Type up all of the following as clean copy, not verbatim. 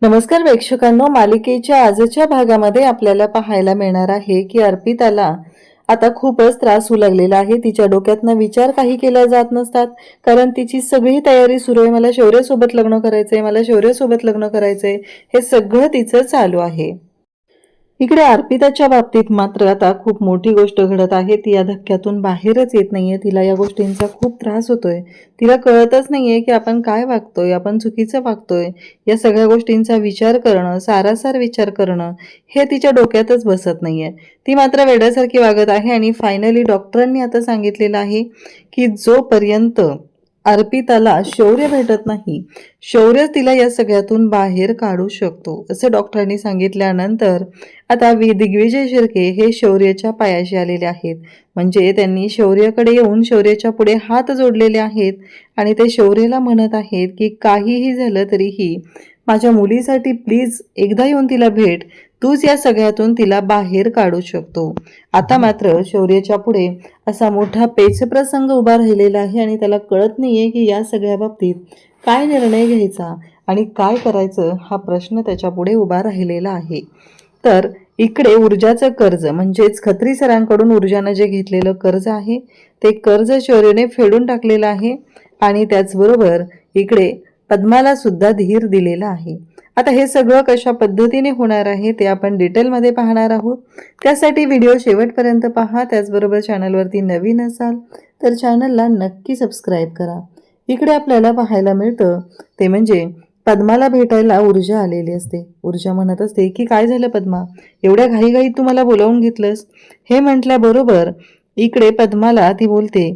नमस्कार प्रेक्षकांनो, मालिकेच्या आजच्या भागामध्ये आपल्याला पाहायला मिळणार आहे की अर्पिताला आता खूपच त्रास होऊ लागलेला आहे। तिच्या डोक्यातनं विचार काही केला जात नसतात, कारण तिची सगळी तयारी सुरू आहे। मला शौर्यसोबत लग्न करायचंय, मला शौर्यसोबत लग्न करायचंय, हे सगळं तिचं चालू आहे। इकडे अर्पिताच्या बाबतीत मात्र आता खूप मोठी गोष्ट घडत आहे। ती या धक्क्यातून बाहेरच येत नाहीये। तिला या गोष्टींचा खूप त्रास होतोय। तिला कळतच नाहीये की आपण काय वागतोय, आपण चुकीचं वागतोय। या सगळ्या गोष्टींचा विचार करणं, सारासार विचार करणं हे तिच्या डोक्यातच बसत नाहीये। ती मात्र वेड्यासारखी वागत आहे आणि फायनली डॉक्टरांनी आता सांगितलेलं आहे की जोपर्यंत अर्पिताला शौर्य भेटत नाही, शौर्य तिला या सगळ्यातून बाहेर काढू शकतो असं डॉक्टरांनी सांगितल्यानंतर आता दिग्विजय शिर्के हे शौर्याच्या पायाशी आलेले आहेत। म्हणजे त्यांनी शौर्याकडे येऊन शौर्याच्या पुढे हात जोडलेले आहेत आणि ते शौर्याला म्हणत आहेत की काहीही झालं तरीही माझ्या मुलीसाठी प्लीज एकदा येऊन तिला भेट, तूच या सगळ्यातून तिला बाहेर काढू शकतो। आता मात्र शौर्याच्या पुढे असा मोठा पेचप्रसंग उभा राहिलेला आहे आणि त्याला कळत नाहीये की या सगळ्या बाबतीत काय निर्णय घ्यायचा आणि काय करायचं, हा प्रश्न त्याच्या पुढे उभा राहिलेला आहे। तर इकडे ऊर्जाचं कर्ज म्हणजेच खत्री सरांकडून ऊर्जानं जे घेतलेलं कर्ज आहे ते कर्ज शौर्यने फेडून टाकलेलं आहे आणि त्याचबरोबर इकडे पद्माला सुद्धा धीर दिलेला आहे। आता हे सगळं कशा पद्धतीने होणार आहे ते आपण डिटेलमध्ये पाहणार आहोत। त्यासाठी व्हिडिओ शेवटपर्यंत पहा। त्याचबरोबर चॅनलवरती नवीन असाल तर चॅनलला नक्की सबस्क्राईब करा। इकडे आपल्याला पाहायला मिळतं ते म्हणजे पद्माला भेटायला ऊर्जा आलेली असते। ऊर्जा म्हणत असते की काय झालं पद्मा, एवढ्या घाईघाईत तू मला बोलावून घेतलंस। हे म्हटल्याबरोबर इकडे पद्माला ती बोलते,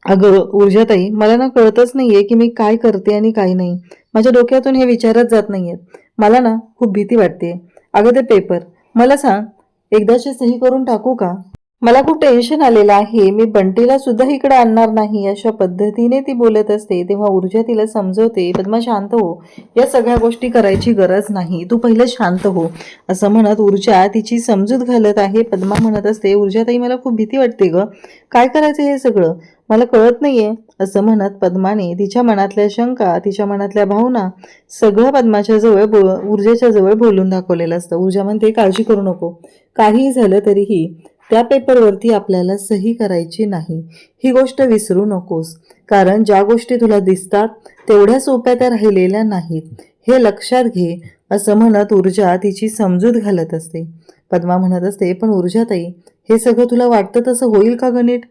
अगं ऊर्जाताई, मला ना कळतच नाहीये की मी काय करते आणि काय नाही। माझ्या डोक्यातून हे विचारच जात नाहीयेत। मला ना खूप भीती वाटते। अगं ते पेपर मला सांग, एकदाची सही करून टाकू का? मला खूप टेन्शन आलेलं आहे। मी बंटीला सुद्धा इकडे आणणार नाही, अशा पद्धतीने ती बोलत असते। तेव्हा ऊर्जा तिला समजवते, पद्मा शांत हो, या सगळ्या गोष्टी करायची गरज नाही, तू पहिलं शांत हो असं म्हणत ऊर्जा तिची समजूत घालत आहे। पद्मा म्हणत असते, ऊर्जाताई मला खूप भीती वाटते ग, काय करायचं हे सगळं मला कळत नाहीये असं म्हणत पद्माने तिच्या मनातल्या शंका, तिच्या मनातल्या भावना सगळं पद्माच्या जवळ ऊर्जेच्या जवळ बोलून दाखवलेलं असतं। ऊर्जा म्हणते, काळजी करू नको, काही झालं तरीही त्या पेपरवरती आपल्याला सही करायची नाही, ही गोष्ट विसरू नकोस, कारण ज्या गोष्टी तुला दिसतात तेवढ्या सोप्या त्या राहिलेल्या नाहीत, हे लक्षात घे असं म्हणत ऊर्जा तिची समजूत घालत असते। पद्मा म्हणत असते, पण ऊर्जाताई हे सगळं तुला वाटतं तसं होईल का ग नीट?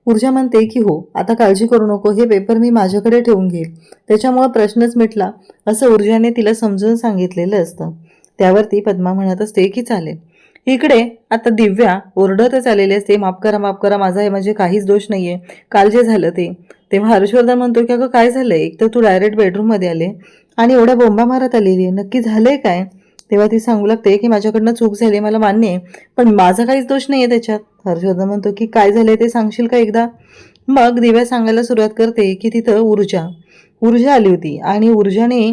ऊर्जा म्हणते की हो, आता काळजी करू नको, हे पेपर मी माझ्याकडे ठेवून घेईल, त्याच्यामुळे प्रश्नच मिटला असं ऊर्जाने तिला समजून सांगितलेलं असतं। त्यावरती पद्मा म्हणत असते की चालेल। इकडे आता दिव्या ओरडतच आलेली असते, माफ करा माफ करा, माझा हे म्हणजे काहीच दोष नाहीये, काल जे झालं ते। तेव्हा हर्षवर्धन म्हणतो की अगं काय झालंय, एक तर तू डायरेक्ट बेडरूम मध्ये आले आणि एवढ्या बोंबा मारत आलेली आहे, नक्की झालंय काय? तेव्हा ती सांगू लागते की माझ्याकडनं चूक झाली, मला मान्य आहे, पण माझा काहीच दोष नाहीये त्याच्यात। हर्षवर्धन म्हणतो की काय झालंय ते सांगशील का एकदा? मग दिव्या सांगायला सुरुवात करते की तिथं ऊर्जा आली होती आणि ऊर्जाने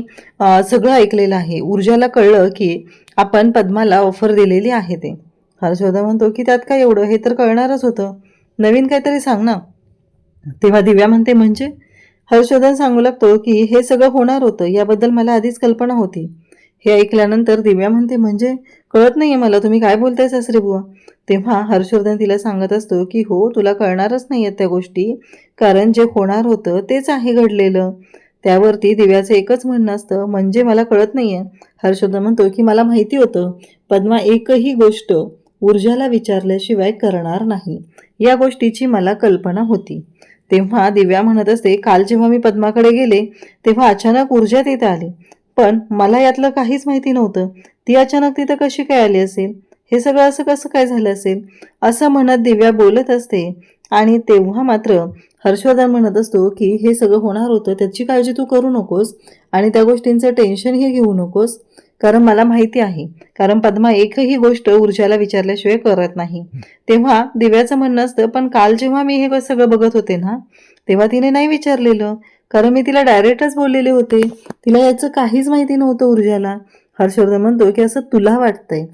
सगळं ऐकलेलं आहे। ऊर्जाला कळलं की आपण पद्माला ऑफर दिलेली आहे ते। हर्षवर्धन म्हणतो की त्यात काय एवढं, हे तर कळणारच होतं, नवीन काहीतरी सांग ना। तेव्हा दिव्या म्हणते म्हणजे? हर्षवर्धन सांगू लागतो की हे सगळं होणार होतं याबद्दल मला आधीच कल्पना होती। हे ऐकल्यानंतर दिव्या म्हणते, म्हणजे कळत नाहीये मला, तुम्ही काय बोलताय सासरे बुवा? तेव्हा हर्षवर्धन तिला सांगत असतो की हो, तुला कळणारच नाहीयेत त्या गोष्टी, कारण जे होणार होतं तेच आहे घडलेलं। त्यावरती दिव्याचं एकच म्हणणं असतं, म्हणजे मला कळत नाहीये। हर्षवर्धन म्हणतो की मला माहिती होतं पद्मा एकही गोष्ट ऊर्जाला विचारल्याशिवाय करणार नाही, या गोष्टीची मला कल्पना होती। तेव्हा दिव्या म्हणत असते, काल जेव्हा मी पद्माकडे गेले तेव्हा अचानक ऊर्जा तिथे आली, पण मला यातलं काहीच माहिती नव्हतं, ती अचानक तिथं कशी काय आली असेल, हे सगळं असं कसं काय झालं असेल असं म्हणत दिव्या बोलत असते। आणि तेव्हा मात्र हर्षवर्धन म्हणत असतो की हे सगळं होणार होतं, त्याची काळजी तू करू नकोस आणि त्या गोष्टींचं टेन्शनही घेऊ नकोस, कारण मला माहिती आहे, कारण पद्मा एकही गोष्ट ऊर्जाला विचारल्याशिवाय करत नाही। तेव्हा दिव्याचं म्हणणं असतं, पण काल जेव्हा मी हे सगळं बघत होते ना तेव्हा तिने नाही विचारलेलं, कारण मी तिला डायरेक्टच बोललेले होते, तिला याचं काहीच माहिती नव्हतं ऊर्जाला। हर्षवर्धन म्हणतो की असं तुला वाटतंय,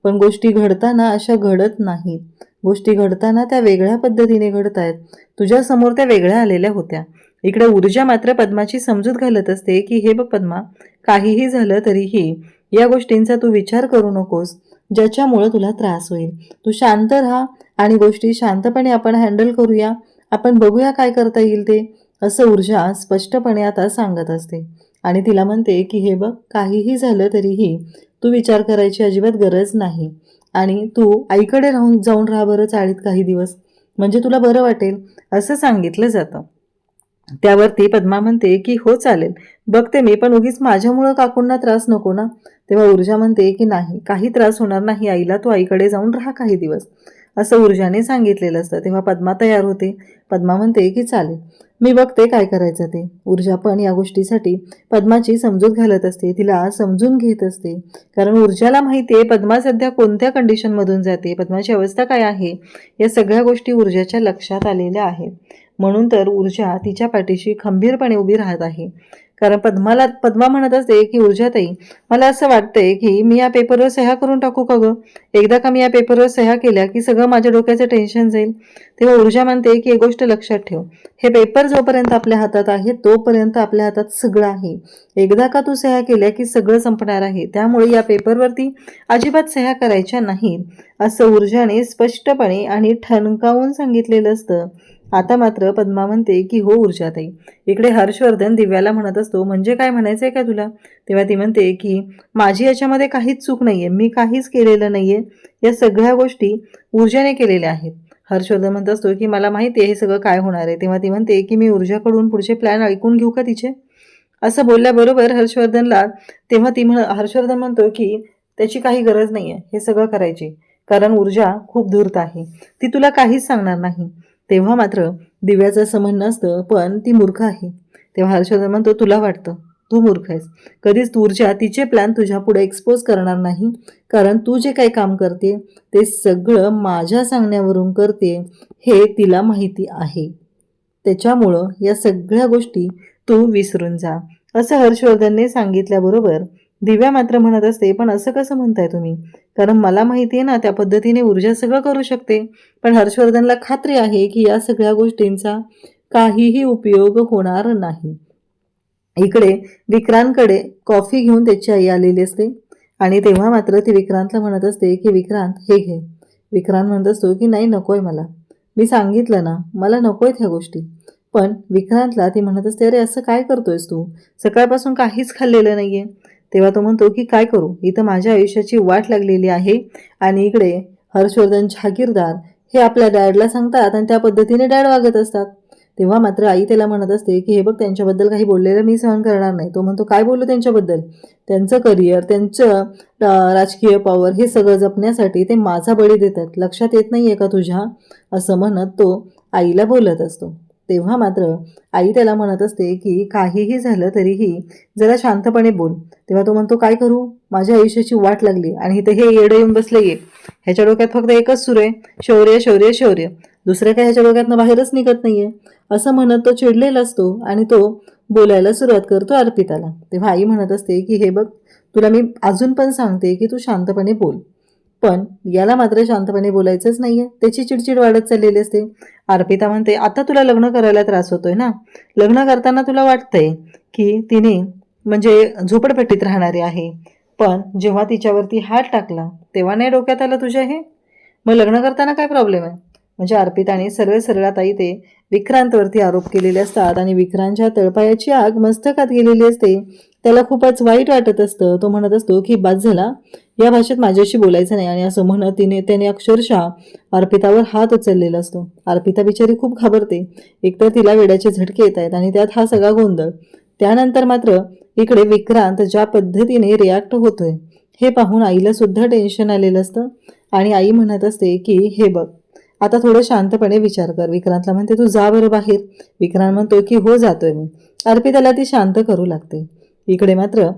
पण गोष्टी घडताना अशा घडत नाहीत, गोष्टी घडताना त्या वेगळ्या पद्धतीने घडतायत, तुझ्या समोर त्या वेगळ्या आलेल्या होत्या। इकडे ऊर्जा मात्र पद्माची समजूत घालत असते की हे बघ पद्मा, काहीही झालं तरीही या गोष्टींचा तू विचार करू नकोस, ज्याच्यामुळे तुला त्रास होईल. तू शांत राहा आणि गोष्टी शांतपणे आपण हँडल करूया, आपण बघूया काय करता येईल ते, असं ऊर्जा स्पष्टपणे आता सांगत असते. आणि तिला म्हणते की हे बघ, काहीही झालं तरीही तू विचार करायची अजिबात गरज नाही आणि तू आईकडे जाऊन राहा बरं चाळीत काही दिवस, म्हणजे तुला बरं वाटेल, असं सांगितलं जातं. त्यावरती पद्मा म्हणते की हो चालेल, बघते मी, पण उगीच माझ्यामुळं काकूंना त्रास नको ना. तेव्हा ऊर्जा म्हणते की नाही, काही त्रास होणार नाही आईला, तू आईकडे जाऊन राहा काही दिवस, असं ऊर्जाने सांगितलेलं असतं. तेव्हा पद्मा तयार होते. पद्मा म्हणते की चालेल, मी बघते काय करायचं ते. ऊर्जा पण या गोष्टीसाठी पद्माची समजूत घालत असते, तिला समजून घेत असते. कारण ऊर्जाला माहिती आहे पद्मा सध्या कोणत्या कंडिशनमधून जाते, पद्माची अवस्था काय आहे, या सगळ्या गोष्टी ऊर्जाच्या लक्षात आलेल्या आहेत. म्हणून तर ऊर्जा तिच्या पाठीशी खंबीरपणे उभी राहत आहे. कारण पद्मा म्हणत असते की ऊर्जाताई, मला असं वाटतंय की मी या पेपरवर सह्या करून टाकू का गं? एकदा का मी या पेपरवर सह्या केल्या की सगळं माझ्या डोक्याचं टेन्शन जाईल. तेव्हा ऊर्जा म्हणते की एक गोष्ट लक्षात ठेव, हे पेपर जोपर्यंत आपल्या हातात आहे तोपर्यंत आपल्या हातात सगळं आहे. एकदा का तू सह्या केल्या की सगळं संपणार आहे. त्यामुळे या पेपरवरती अजिबात सह्या करायच्या नाहीत, असं ऊर्जाने स्पष्टपणे आणि ठणकावून सांगितलेलं असतं. आता मात्र पद्मा म्हणते की हो ऊर्जाताई. इकडे हर्षवर्धन दिव्याला म्हणत असतो, म्हणजे काय म्हणायचंय का तुला? तेव्हा ती म्हणते की माझी याच्यामध्ये काहीच चूक नाहीये, मी काहीच केलेलं नाहीये, या सगळ्या गोष्टी ऊर्जाने केलेल्या आहेत. हर्षवर्धन म्हणत असतो की मला माहिती आहे हे सगळं काय होणार आहे. तेव्हा ती म्हणते की मी ऊर्जाकडून पुढचे प्लॅन ऐकून घेऊ का तिचे, असं बोलल्याबरोबर हर्षवर्धन म्हणतो की त्याची काही गरज नाहीये हे सगळं करायची, कारण ऊर्जा खूप धूर्त आहे, ती तुला काहीच सांगणार नाही. तेव्हा मात्र दिव्याचं असं म्हणणं असतं, पण ती मूर्ख आहे. तेव्हा हर्षवर्धन म्हणतो, तुला वाटतं तू मूर्ख आहेस, कधीच ऊर्जा तिचे प्लॅन तुझ्या पुढे एक्सपोज करणार नाही, कारण तू जे काही काम करते ते सगळं माझ्या सांगण्यावरून करते हे तिला माहिती आहे. त्याच्यामुळं या सगळ्या गोष्टी तू विसरून जा, असं हर्षवर्धनने सांगितल्याबरोबर दिव्या मात्र म्हणत असते, पण असं कसं म्हणताय तुम्ही, कारण मला माहिती आहे ना त्या पद्धतीने ऊर्जा सगळं करू शकते. पण हर्षवर्धनला खात्री आहे की या सगळ्या गोष्टींचा काहीही उपयोग होणार नाही. इकडे विक्रांतकडे कॉफी घेऊन त्याची आई आलेली असते आणि तेव्हा मात्र ती विक्रांतला म्हणत असते की विक्रांत हे घे. विक्रांत म्हणत असतो की नाही नकोय मला, मी सांगितलं ना मला नकोय ह्या गोष्टी. पण विक्रांतला ती म्हणत असते, अरे असं काय करतोयस तू, सकाळपासून काहीच खाल्लेलं नाहीये. तेव्हा तो म्हणतो की काय करू, इथं माझ्या आयुष्याची वाट लागलेली आहे आणि इकडे हर्षवर्धन जहागीरदार हे आपल्या डॅडला सांगतात आणि त्या पद्धतीने डॅड वागत असतात. तेव्हा मात्र आई त्याला म्हणत असते की हे बघ, त्यांच्याबद्दल काही बोललेलं मी सहन करणार नाही. तो म्हणतो काय बोललो त्यांच्याबद्दल, त्यांचं करिअर, त्यांचं राजकीय पॉवर हे सगळं जपण्यासाठी ते माझा बळी देतात, लक्षात येत नाही आहे का तुझ्या, असं म्हणत तो आईला बोलत असतो. तेव्हा मात्र आई त्याला म्हणत असते की काहीही झालं तरीही जरा शांतपणे बोल. तेव्हा तो म्हणतो काय करू, माझ्या आयुष्याची वाट लागली आणि इथे हे येडं येऊन बसले आहे, ह्याच्या डोक्यात फक्त एकच सुरू आहे, शौर्य शौर्य शौर्य, दुसरं काय ह्याच्या डोक्यातनं बाहेरच निघत नाहीये, असं म्हणत तो चिडलेला असतो आणि तो बोलायला सुरुवात करतो अर्पिताला. तेव्हा आई म्हणत असते की हे बघ, तुला मी अजून पण सांगते की तू शांतपणे बोल, पण याला मात्र शांतपणे बोलायचंच नाहीये, त्याची चिडचिड वाढत चाललेली असते. अर्पिता म्हणते, आता तुला लग्न करायला त्रास होतोय ना, लग्न करताना तुला वाटतंय की तिने म्हणजे झोपडपट्टीत राहणारी आहे, पण जेव्हा तिच्यावरती हात टाकला तेव्हा नाही डोक्यात आलं तुझ्या हे, मग लग्न करताना काय प्रॉब्लेम आहे. म्हणजे अर्पिताने सरळ सरळात आई ते विक्रांतवरती आरोप केलेले असतात आणि विक्रांतच्या तळपायाची आग मस्तकात गेलेली असते. त्याला खूपच वाईट वाटत असतं. तो म्हणत असतो की बाद झाला, या भाषेत माझ्याशी बोलायचं नाही, आणि असं म्हणत त्याने अक्षरशः अर्पितावर हात उचललेला असतो. अर्पिता बिचारी खूप घाबरते, एकतर तिला वेड्याचे झटके येत आहेत आणि त्यात हा सगळा गोंधळ. त्यानंतर मात्र इकडे विक्रांत ज्या पद्धतीने रिॲक्ट होतोय हे पाहून आईला सुद्धा टेन्शन आलेलं असतं आणि आई म्हणत असते की हे बघ, आता थोडं शांतपणे विचार कर. विक्रांतला म्हणते, तू जा बरं बाहेर. विक्रांत म्हणतो की हो जातोय मी. अर्पिताला ती शांत करू लागते. इकडे मात्र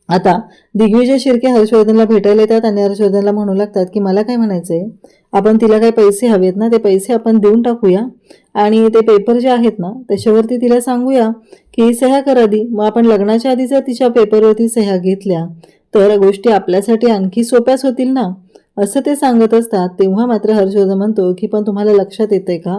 आता दिग्विजय शिर्के हर्षवर्धनला भेटायला येतात आणि हर्षवर्धनला म्हणू लागतात की मला काय म्हणायचंय, आपण तिला काही पैसे हवेत ना, ते पैसे आपण देऊन टाकूया आणि ते पेपर जे आहेत ना त्याच्यावरती तिला सांगूया की सह्या कर आधी, मग आपण लग्नाच्या आधी जर तिच्या पेपरवरती सह्या घेतल्या तर गोष्टी आपल्यासाठी आणखी सोप्याच होतील ना, असं ते सांगत असतात. तेव्हा मात्र हर्षवर्धन म्हणतो की पण तुम्हाला लक्षात येतंय का,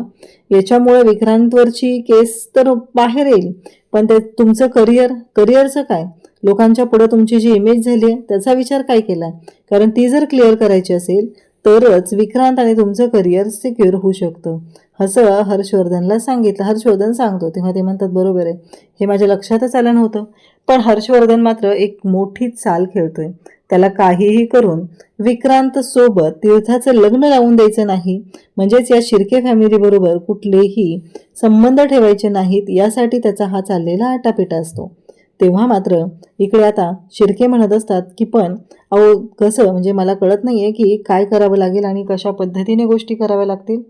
याच्यामुळे विक्रांतवरची केस तर बाहेर येईल, पण ते तुमचं करिअरचं काय, लोकांच्या पुढे तुमची जी इमेज झाली आहे त्याचा विचार काय केला? कारण ती जर क्लिअर करायची असेल तरच विक्रांत आणि तुमचं करिअर सिक्युअर होऊ शकतं, असं हर्षवर्धनला सांगितलं. हर्षवर्धन सांगतो तेव्हा ते म्हणतात बरोबर आहे, हे माझ्या लक्षातच आलं नव्हतं. पण हर्षवर्धन मात्र एक मोठी चाल खेळतोय. त्याला काहीही करून विक्रांत सोबत तीर्थाचं लग्न लावून द्यायचं नाही, म्हणजेच या शिर्के फॅमिली बरोबर कुठलेही संबंध ठेवायचे नाहीत, यासाठी त्याचा हा चाललेला आटापिटा असतो. तेव्हा मात्र इकडे आता शिर्के म्हणत असतात की पण अहो कसं, म्हणजे मला कळत नाहीये की काय करावं लागेल आणि कशा पद्धतीने गोष्टी कराव्या लागतील.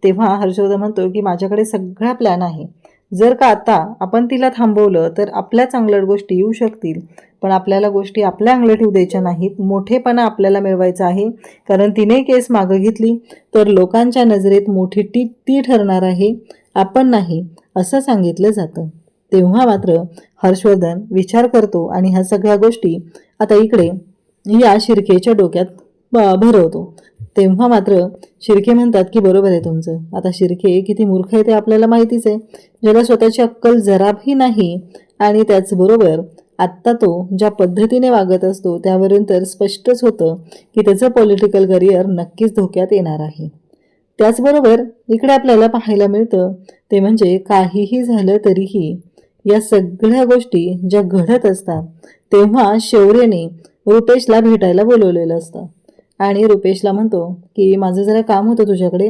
तेव्हा हर्षवर्धन म्हणतो की माझ्याकडे सगळा प्लॅन आहे. जर का आता आपण तिला थांबवलं तर आपल्या चांगल्या गोष्टी येऊ शकतील, पण आपल्याला गोष्टी आपल्या अंगलट येऊ द्यायच्या नाहीत. मोठेपणा आपल्याला मिळवायचा आहे, कारण तिने केस मागं घेतली तर लोकांच्या नजरेत मोठी ती ठरणार आहे, आपण नाही, असं सांगितलं जातं. तेव्हा मात्र हर्षवर्धन विचार करतो आणि ह्या सगळ्या गोष्टी आता इकडे या शिर्केच्या डोक्यात भरवतो. तेव्हा मात्र शिर्के म्हणतात की बरोबर आहे तुमचं. आता शिर्के किती मूर्ख आहे ते आपल्याला माहितीच आहे, ज्याला स्वतःची अक्कल जराही नाही. आणि त्याचबरोबर आत्ता तो ज्या पद्धतीने वागत असतो त्यावरून तर स्पष्टच होतं की त्याचं पॉलिटिकल करिअर नक्कीच धोक्यात येणार आहे. त्याचबरोबर इकडे आपल्याला पाहायला मिळतं ते म्हणजे काहीही झालं तरीही या सगळ्या गोष्टी ज्या घडत असतात तेव्हा शौर्यने रुपेशला भेटायला बोलवलेलं असतं आणि रुपेशला म्हणतो की माझं जरा काम होतं तुझ्याकडे.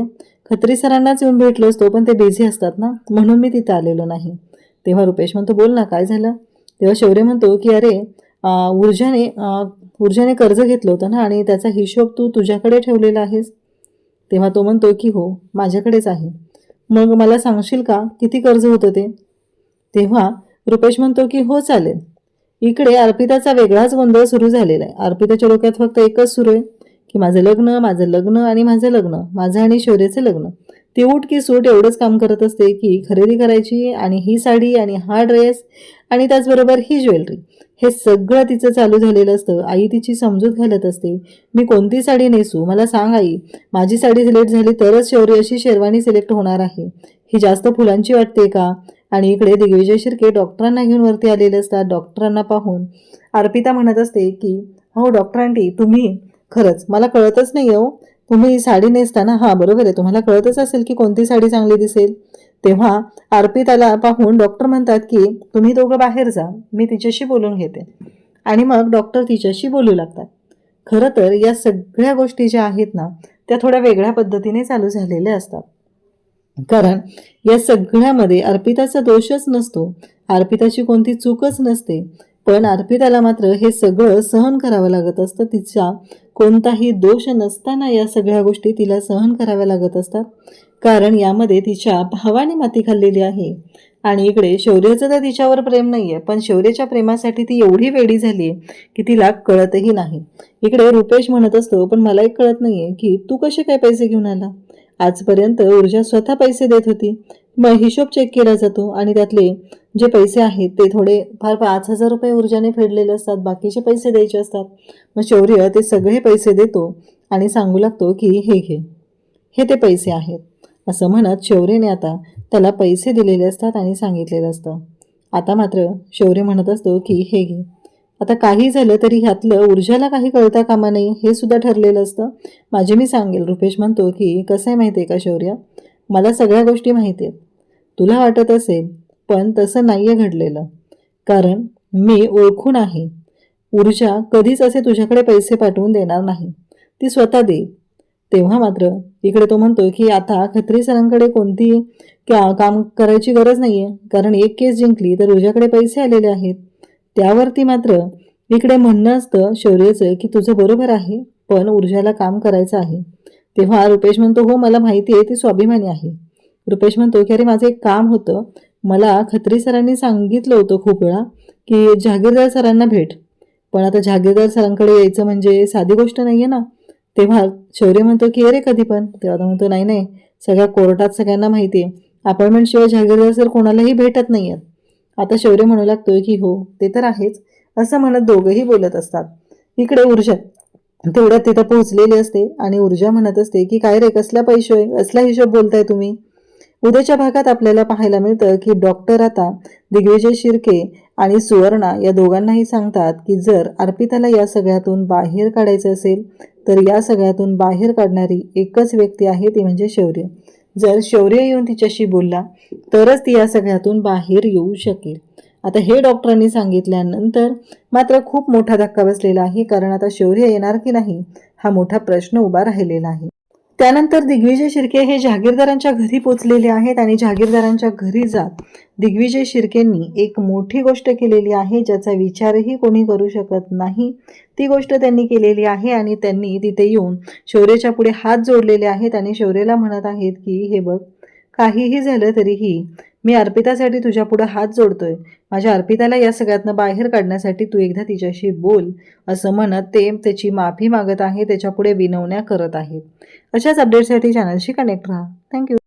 खत्री सरांनाच येऊन भेटलो असतो पण ते बिझी असतात ना, म्हणून मी तिथं आलेलो नाही. तेव्हा रुपेश म्हणतो बोल ना काय झालं. तेव्हा शौर्य म्हणतो की अरे ऊर्जाने कर्ज घेतलं होतं ना आणि त्याचा हिशोब तू तुझ्याकडे ठेवलेला आहेस. तेव्हा तो म्हणतो की हो माझ्याकडेच आहे. मग मला सांगशील का किती कर्ज होतं ते? तेव्हा रुपेश म्हणतो की हो चालेल. इकडे अर्पिताचा वेगळाच गोंधळ सुरू झालेला आहे. अर्पिताच्या डोक्यात फक्त एकच सुरू आहे की माझं लग्न, माझं लग्न आणि माझं लग्न, माझं आणि शौर्याचं लग्न. ती उठ की सूट एवढंच काम करत असते की खरेदी करायची आणि ही साडी आणि हा ड्रेस आणि त्याचबरोबर ही ज्वेलरी, हे सगळं तिचं चालू झालेलं असतं. आई तिची समजूत घालत असते, मी कोणती साडी नेसू मला सांग आई, माझी साडी सिलेक्ट झाली तरच शौर्य अशी शेरवानी सिलेक्ट होणार आहे, ही जास्त फुलांची वाटते का? आणि इकडे दिग्विजय शिर्के डॉक्टरांना घेऊन वरती आलेले असतात. डॉक्टरांना पाहून अर्पिता म्हणत असते की हो डॉक्टर आंटी तुम्ही खरंच मला कळतच नाही हो, तुम्ही साडी नेसताना, हां बरोबर आहे तुम्हाला कळतच असेल की कोणती साडी चांगली दिसेल. तेव्हा अर्पिताला पाहून डॉक्टर म्हणतात की तुम्ही दोघं बाहेर जा, मी तिच्याशी बोलून घेते. आणि मग डॉक्टर तिच्याशी बोलू लागतात. खरं तर या सगळ्या गोष्टी ज्या आहेत ना त्या थोड्या वेगळ्या पद्धतीने चालू झालेल्या असतात, कारण या सगळ्यामध्ये अर्पिताचा दोषच नसतो, अर्पिताची कोणती चूकच नसते, पण अर्पिताला मात्र हे सगळं सहन करावं लागत असतं. तिचा कोणताही दोष नसताना या सगळ्या गोष्टी तिला सहन कराव्या लागत असतात, कारण यामध्ये तिच्या भावाने माती खाल्लेली आहे. आणि इकडे शौर्याचं तर तिच्यावर प्रेम नाही आहे, पण शौर्याच्या प्रेमासाठी ती एवढी वेडी झाली आहे की तिला कळतही नाही. इकडे रुपेश म्हणत असतो पण मला एक कळत नाही आहे की तू कसे काय पैसे घेऊन आला. आजपर्यंत ऊर्जा स्वतः पैसे देत होती, मग हिशोब चेक केला जातो आणि त्यातले जे पैसे आहेत ते थोडे फार 5,000 रुपये ऊर्जाने फेडलेले असतात, बाकीचे पैसे द्यायचे असतात. मग शौर्य ते सगळे पैसे देतो आणि सांगू लागतो की हे घे, हे ते पैसे आहेत, असं म्हणत शौर्यने आता त्याला पैसे दिलेले असतात आणि सांगितलेलं असतं. आता मात्र शौर्य म्हणत असतो की हे घे. आता काही झालं तरी ह्यातलं ऊर्जाला काही कळता कामा नाही हे सुद्धा ठरलेलं असतं. माझे मी सांगेल. रुपेश म्हणतो की कसं आहे माहिती आहे का शौर्य, मला सगळ्या गोष्टी माहिती आहेत, तुला वाटत असेल पण तसं नाही आहे घडलेलं, कारण मी ओळखून आहे. ऊर्जा कधीच असे तुझ्याकडे पैसे पाठवून देणार नाही, ती स्वतः देईल. तेव्हा मात्र इकडे तो म्हणतो की आता खत्री सरांकडे कोणती काम करायची गरज नाही आहे, कारण एक केस जिंकली तर ऊर्जाकडे पैसे आलेले आहेत. त्यावरती मात्र इकडे म्हणणं असतं शौर्याचं की तुझं बरोबर आहे पण ऊर्जाला काम करायचं आहे. तेव्हा रुपेश म्हणतो हो मला माहिती आहे ती स्वाभिमानी आहे. रुपेश म्हणतो की अरे माझं एक काम होतं, मला खत्री सरांनी सांगितलं होतं खूप वेळा की जहागीरदार सरांना भेट, पण आता जहागीरदार सरांकडे यायचं म्हणजे साधी गोष्ट नाही आहे ना. तेव्हा शौर्य म्हणतो की अरे कधी पण. तेव्हा तो म्हणतो नाही नाही, सगळ्या कोर्टात सगळ्यांना माहिती आहे अपॉइंटमेंट शिवाय जहागीरदार सर कोणालाही भेटत नाही आहेत. आता शौर्य म्हणू लागतोय की हो ते तर आहेच, असं म्हणत दोघंही बोलत असतात. इकडे ऊर्जा तेवढ्यात तिथं पोहोचलेली असते आणि ऊर्जा म्हणत असते की काय रे कसला पैसे, कसला हिशोब बोलताय तुम्ही. उद्याच्या भागात आपल्याला पाहायला मिळतं की डॉक्टर आता दिग्विजय शिर्के आणि सुवर्णा या दोघांनाही सांगतात की जर अर्पिताला या सगळ्यातून बाहेर काढायचं असेल तर या सगळ्यातून बाहेर काढणारी एकच व्यक्ती आहे, ती म्हणजे शौर्य. जर शौर्य येऊन तिच्याशी बोलला तरच ती या सगळ्यातून बाहेर येऊ शकेल. आता हे डॉक्टरांनी सांगितल्यानंतर मात्र खूप मोठा धक्का बसलेला आहे, कारण आता शौर्य येणार की नाही हा मोठा प्रश्न उभा राहिलेला आहे. त्यानंतर दिग्विजय शिर्के हे जहागीरदारांच्या घरी पोचलेले आहेत आणि जहागीरदारांच्या घरी जात दिग्विजय शिर्केंनी एक मोठी गोष्ट केलेली आहे, ज्याचा विचारही कोणी करू शकत नाही. ती गोष्ट त्यांनी केलेली आहे आणि त्यांनी तिथे येऊन शौर्याच्या पुढे हात जोडलेले आहेत आणि शौर्याला म्हणत आहेत की हे बघ, काहीही झालं तरीही मी अर्पितासाठी तुझ्या पुढे हात जोडतोय. माझ्या अर्पिताला या सगळ्यातनं बाहेर काढण्यासाठी तू एकदा तिच्याशी बोल, असं म्हणत ते त्याची माफी मागत आहे, त्याच्या पुढे विनवण्या करत आहेत. अशाच अपडेटसाठी चॅनलशी कनेक्ट राहा. थँक्यू.